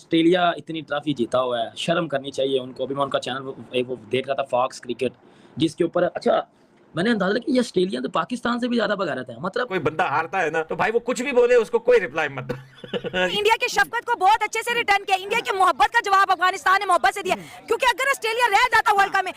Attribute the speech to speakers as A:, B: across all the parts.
A: Australia इतनी trophy जीता हुआ है, शर्म करनी चाहिए उनको। अभी मैं उनका चैनल एक वो देख रहा था, फॉक्स क्रिकेट, जिसके ऊपर अच्छा मैंने अंदाजा किया ये ऑस्ट्रेलिया तो पाकिस्तान से भी ज्यादा भगा रहता है। मतलब
B: कोई बंदा हारता है ना तो भाई वो कुछ भी बोले उसको कोई रिप्लाई मत दो।
C: इंडिया की शफकत को बहुत अच्छे से रिटर्न किया। इंडिया की मोहब्बत का जवाब अफगानिस्तान ने मोहब्बत से दिया, क्योंकि अगर ऑस्ट्रेलिया रह जाता वर्ल्ड कप में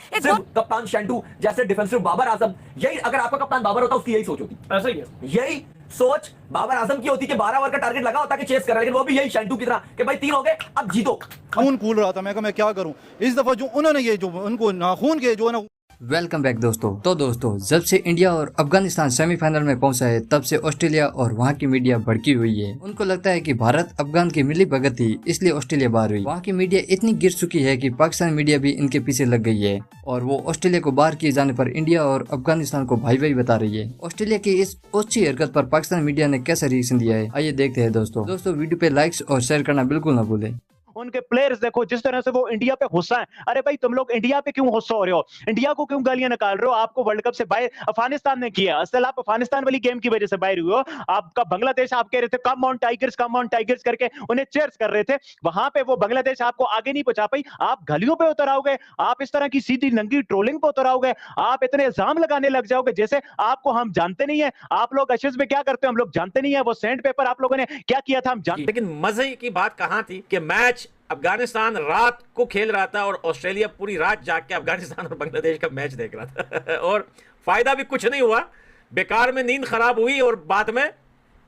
D: कप्तान शेंडू जैसे डिफेंसिव बाबर आजम, यही अगर आपका कप्तान बाबर होता उसकी यही सोच होती। ऐसा ही है, यही सोच बाबर आजम की होती कि 12 ओवर का टारगेट लगा होता कि चेस कर, लेकिन वो भी यही शेंडू की तरह कि भाई 3 हो गए अब जीतो।
E: खून कूल रहा था, मैं कहा मैं क्या करूं इस दफा जो उन्होंने ये जो उनको नाखून के जो है ना।
F: वेलकम बैक दोस्तों। तो दोस्तों जब से इंडिया और अफगानिस्तान सेमीफाइनल में पहुंचा है तब से ऑस्ट्रेलिया और वहां की मीडिया भड़की हुई है। उनको लगता है कि भारत अफगान की मिली भगत थी इसलिए ऑस्ट्रेलिया बाहर हुई। वहां की मीडिया इतनी गिर चुकी है कि पाकिस्तान मीडिया भी इनके पीछे लग गई है और वो ऑस्ट्रेलिया को बाहर किए जाने पर इंडिया और अफगानिस्तान को भाई भाई बता रही है। ऑस्ट्रेलिया की इस ओछी हरकत पर पाकिस्तान मीडिया ने कैसा रिएक्शन दिया है, आइए देखते हैं दोस्तों। वीडियो पे लाइक्स और शेयर करना बिल्कुल न भूलें।
G: उनके प्लेयर्स देखो जिस तरह से वो इंडिया पे गुस्सा है। अरे भाई तुम लोग इंडिया पे क्यों गुस्सा हो रहे हो? इंडिया को क्यों गालियां निकाल रहे हो? आपको वर्ल्ड कप से बाहर अफगानिस्तान ने किया। असल आप अफगानिस्तान वाली गेम की वजह से बाहर हुए हो। आपका बांग्लादेश आप कह रहे थे कम ऑन टाइगर्स करके उन्हें चेयर्स कर रहे थे। वहां पे वो बांग्लादेश आपको आगे नहीं पहुंचा पाई। आप गलियों पे उतर आओगे, आप इस तरह की सीधी नंगी ट्रोलिंग पे उतर आओगे, आप इतने इल्जाम लगाने लग जाओगे जैसे आपको हम जानते नहीं है। आप लोग एशेज में क्या करते हो हम लोग जानते नहीं है। वो सैंड पेपर आप लोगों ने क्या किया था हम जानते।
B: लेकिन मजे की बात कहां थी कि मैच अफगानिस्तान रात को खेल रहा था और ऑस्ट्रेलिया पूरी रात जाग के अफगानिस्तान और बांग्लादेश का मैच देख रहा था और फायदा भी कुछ नहीं हुआ, बेकार में नींद खराब हुई और बाद में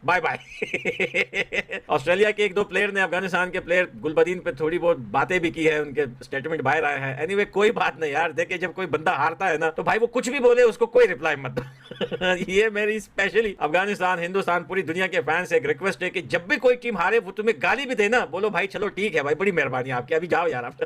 B: बाय बाय। ऑस्ट्रेलिया के 1-2 प्लेयर ने अफगानिस्तान के प्लेयर गुलबदीन पे थोड़ी बहुत बातें भी की है, उनके स्टेटमेंट बाहर आए हैं। एनीवे कोई बात नहीं यार, देखिए जब कोई बंदा हारता है ना तो भाई वो कुछ भी बोले उसको कोई रिप्लाई मत दो। ये मेरी स्पेशली अफगानिस्तान हिंदुस्तान पूरी दुनिया के फैंस से एक रिक्वेस्ट है कि जब भी कोई टीम हारे वो तुम्हें गाली भी देना, बोलो भाई चलो ठीक है भाई, बड़ी मेहरबानी आपकी, अभी जाओ यार आप।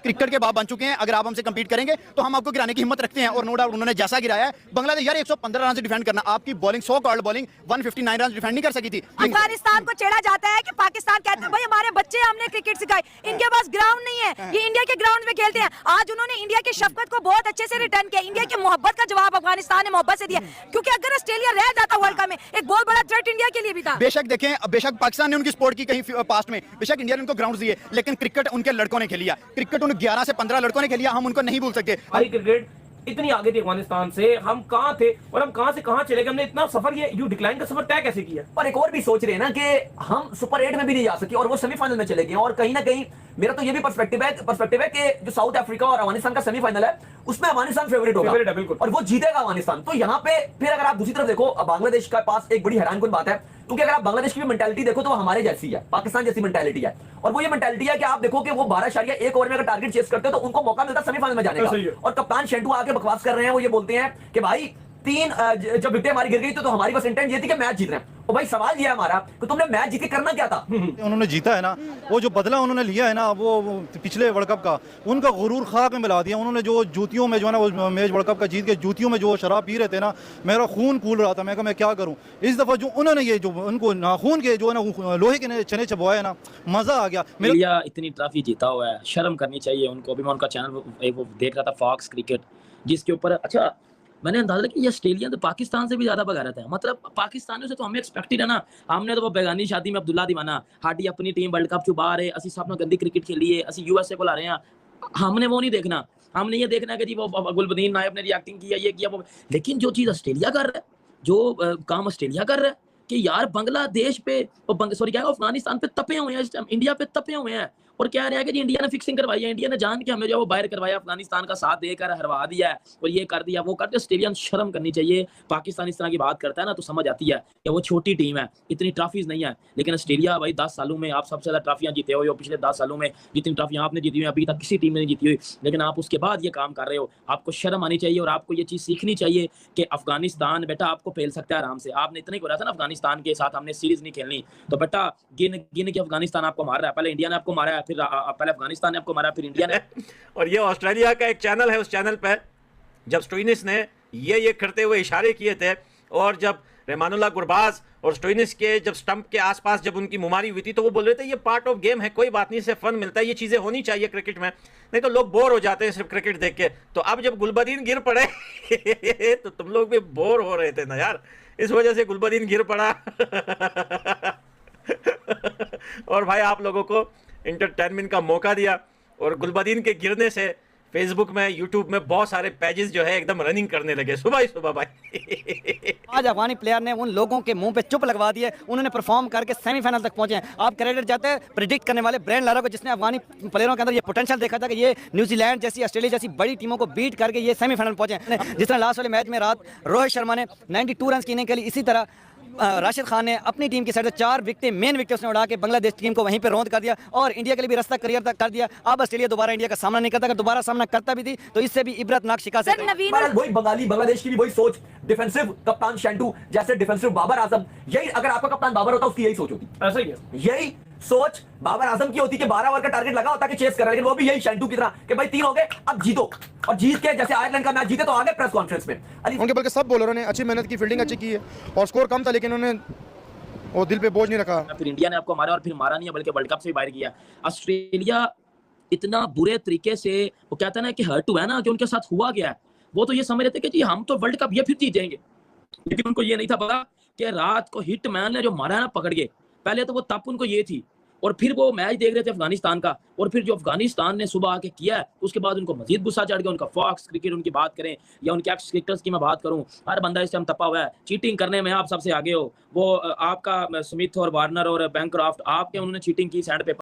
E: क्रिकेट के बाप बन चुके हैं, अगर आप हमसे कम्पीट करेंगे तो हम आपको गिराने की हिम्मत रखते हैं और नो डाउट उन्होंने जैसा गिराया है। बांग्लादेश यार 115 रन से डिफेंड करना, आपकी bowling 100 called bowling 159 run defend नहीं कर सकी थी।
C: अफगानिस्तान को छेड़ा जाता है कि पाकिस्तान कहते हैं भाई हमारे बच्चे हमने क्रिकेट सिखाई, इनके पास ग्राउंड नहीं है, ये इंडिया के ग्राउंड में खेलते हैं। आज उन्होंने इंडिया की शफकत को बहुत अच्छे से रिटर्न किया। इंडिया की मोहब्बत का जवाब अफगानिस्तान ने मोहब्बत से दिया, क्योंकि अगर ऑस्ट्रेलिया रह जाता वर्ल्ड कप में एक बहुत बड़ा थ्रेट इंडिया के लिए भी था।
E: बेशक देखें, बेशक पाकिस्तान ने उनकी स्पोर्ट की कहीं पास्ट में, बेशक इंडिया ने उनको ग्राउंड दिए, लेकिन क्रिकेट उनके लड़कों ने खेली है। क्रिकेट उन 11 से 15 लड़कों ने खेली, हम उनको नहीं भूल सकते।
D: हमारी क्रिकेट इतनी आगे थी अफगानिस्तान से, हम कहां थे और हम कहां से कहां चले गए। हमने इतना सफर, ये यू डिक्लाइन का सफर तय कैसे किया? और एक और भी सोच रहे हैं ना कि हम सुपर 8 में भी नहीं जा सके और वो सेमीफाइनल में चले गए। और कहीं ना कहीं मेरा तो ये भी पर्सपेक्टिव है कि जो साउथ अफ्रीका और अफगानिस्तान का सेमीफाइनल है उसमें अफगानिस्तान फेवरेट होगा और वो जीतेगा अफगानिस्तान। तो यहाँ पे फिर अगर आप दूसरी तरफ देखो, बांग्लादेश के पास एक बड़ी हैरानकुन बात है, क्योंकि अगर आप बांग्लादेश की भी मेंटालिटी देखो तो वो हमारे जैसी है, पाकिस्तान जैसी मेंटालिटी है। और वो ये मेंटालिटी है कि आप देखो कि वो 12.1 ओवर में अगर टारगेट चेस करते हो तो उनको मौका मिलता है सेमीफाइनल में जाने का। और कप्तान शेंटू आके बकवास कर रहे हैं, वो ये बोलते हैं कि भाई 3 जब विकेटें हमारी गिर गई तो हमारी बस इंटेंट ये थी कि मैच जीत रहे हैं। तो भाई सवाल ये है हमारा कि तुमने मैच जीत के करना क्या था?
E: उन्होंने जीता है ना, वो जो बदला उन्होंने लिया है ना वो पिछले वर्ल्ड कप का, उनका गुरूर खाक में मिला दिया। उन्होंने जो जूतियों में जो है ना वो मैच वर्ल्ड कप का जीत के जूतियों में जो शराब पी रहे थे ना, मेरा खून कूल रहा था। मैं कहा मैं क्या करूं इस दफा जो उन्होंने ये जो उनको नाखून के जो है ना लोहे के चने चबवाए ना, मजा आ गया।
A: इंडिया इतनी ट्रॉफी जीता हुआ है, शर्म करनी चाहिए उनको। अभी मैं उनका चैनल एक वो देख रहा था, फॉक्स क्रिकेट, जिसके ऊपर अच्छा मैंने अंदाजा कि ये ऑस्ट्रेलिया तो पाकिस्तान से भी ज्यादा भगा रहता है। मतलब पाकिस्तानियों से तो हमें एक्सपेक्टेड है ना, हमने तो वो बेगानी शादी में अब्दुल्ला दीवाना, हाडी अपनी टीम वर्ल्ड कप छुपा रहे, असि सब गंदी क्रिकेट खेली है, असि यूएसए को ला रहे हैं। हमने वो नहीं देखना, हमने ये देखना कि जी वो गुलबदीन नायब ने रिएक्टिंग किया, ये किया वो। लेकिन जो चीज ऑस्ट्रेलिया कर रहा है, जो काम ऑस्ट्रेलिया कर रहा है कि यार बांग्लादेश पे सॉरी क्या अफगानिस्तान पे तपे हुए हैं, इस टाइम इंडिया पे तपे हुए हैं और कह रहे हैं कि जी इंडिया ने फिक्सिंग करवाई है, इंडिया ने जान के हमें जो वो बाहर करवाया, अफगानिस्तान का साथ देकर हरवा दिया है और ये कर दिया वो कर दिया। ऑस्ट्रेलिया शर्म करनी चाहिए। पाकिस्तान इस तरह की बात करता है ना तो समझ आती है कि वो छोटी टीम है, इतनी ट्रॉफीज नहीं है। लेकिन ऑस्ट्रेलिया भाई 10 सालों में आप सबसे ज्यादा ट्रॉफियां जीते हो, पिछले 10 सालों में जितनी ट्रॉफियां आपने जीती हुई अभी तक किसी टीम ने नहीं जीती हुई, लेकिन आप उसके बाद ये काम कर रहे हो। आपको शर्म आनी चाहिए और आपको ये चीज सीखनी चाहिए कि अफगानिस्तान बेटा आपको फेल सकता है आराम से। आपने इतना ही बोला था ना अफगानिस्तान के साथ हमने सीरीज नहीं खेलनी, तो बेटा गिन गिन के अफगानिस्तान आपको मार रहा है। पहले इंडिया ने आपको मारा है, फिर पहले अफगानिस्तान ने आपको मारा, फिर इंडिया ने।
B: और ये ऑस्ट्रेलिया का एक चैनल है, उस चैनल पे जब स्टोइनिस ने ये करते हुए इशारे किए थे और जब रहमानुल्लाह गुरबाज और स्टोइनिस के जब स्टंप के आसपास जब उनकी मुमारी हुई थी तो वो बोल रहे थे ये पार्ट ऑफ गेम है, कोई बात नहीं, इससे फन मिलता है, ये चीजें होनी चाहिए क्रिकेट में, नहीं तो लोग बोर हो जाते हैं सिर्फ क्रिकेट देख के। तो अब जब गुलबदीन गिर पड़े तो तुम लोग भी बोर हो रहे थे ना यार, इस वजह से गुलबदीन गिर पड़ा। और भाई आप लोगों को इंटरटेनमेंट का मौका दिया, और गुलबदीन के गिरने से फेसबुक में, यूट्यूब में बहुत सारे पेजेस जो है एकदम रनिंग करने लगे सुबह ही सुबह भाई।
H: आज अफगानी प्लेयर ने उन लोगों के मुंह पे चुप लगवा दिए, उन्होंने परफॉर्म करके सेमीफाइनल तक पहुंचे हैं। आप क्रेडिट जाते हैं प्रिडिक्ट करने वाले ब्रेन लारा को, जिसने अफगानी प्लेयरों के अंदर ये पोटेंशियल देखा था कि ये न्यूजीलैंड जैसी, ऑस्ट्रेलिया जैसी बड़ी टीमों को बीट करके ये सेमीफाइनल पहुंचे हैं। जिस तरह लास्ट वाले मैच में रात रोहित शर्मा ने 92 रन कीने के लिए, इसी तरह राशिद खान ने अपनी टीम की साइड से 4 विकेटें, मेन विकेट उसने उड़ा के बांग्लादेश टीम को वहीं पे रौंद कर दिया और इंडिया के लिए भी रास्ता क्लियर तक कर दिया। अब ऑस्ट्रेलिया दोबारा इंडिया का सामना नहीं करता, अगर दोबारा सामना करता भी थी तो इससे भी इबरतनाक शिकस्त
C: सर नवीन
D: बहरहाल वही बंगाली, बांग्लादेश की भी वही सोच, डिफेंसिव कप्तान शैंटू जैसे डिफेंसिव बाबर आजम, यही अगर आपका कप्तान बाबर होता उसकी यही सोच होती।
A: ऐसा ही है,
D: यही सोच बाबर आजम की होती कि 12 ओवर का टारगेट लगा होता कि चेस कर रहा है, लेकिन वो भी यही शैंटू की तरह कि भाई 3 हो गए अब जीतो, और जीत के जैसे आयरलैंड का मैच जीते तो आगे प्रेस कॉन्फ्रेंस में
I: उनके बल्कि सब बॉलरों ने अच्छी मेहनत की, फील्डिंग अच्छी की है और स्कोर कम था लेकिन उन्होंने वो दिल पे बोझ नहीं रखा।
A: फिर इंडिया ने आपको मारा, और फिर मारा नहीं है बल्कि वर्ल्ड कप से भी बाहर किया। ऑस्ट्रेलिया इतना बुरे तरीके से, वो कहता है ना कि हर्ट हुआ है ना, कि उनके साथ हुआ गया है, वो तो ये समझ रहे थे कि जी हम तो वर्ल्ड कप ये फिर जीत जाएंगे, लेकिन उनको ये नहीं था पता कि रात को हिटमैन ने जो मारा है ना पकड़ के, पहले तो वो तप उनको ये थी, और फिर वो मैच देख रहे थे अफगानिस्तान का, और फिर जो अफगानिस्तान ने सुबह आके किया है उसके बाद उनको मजीद गुस्सा चढ़ गया। उनका फॉक्स क्रिकेट उनकी बात करें या उनके एक्स क्रिकेटर्स की मैं बात करूं, हर बंदा इस टाइम तपा हुआ है, चीटिंग करने में आप सबसे आगे हो। वो आपका स्मिथ और वार्नर और बैंक्रॉफ्ट, आपके उन्होंने चीटिंग की सैंड पेपर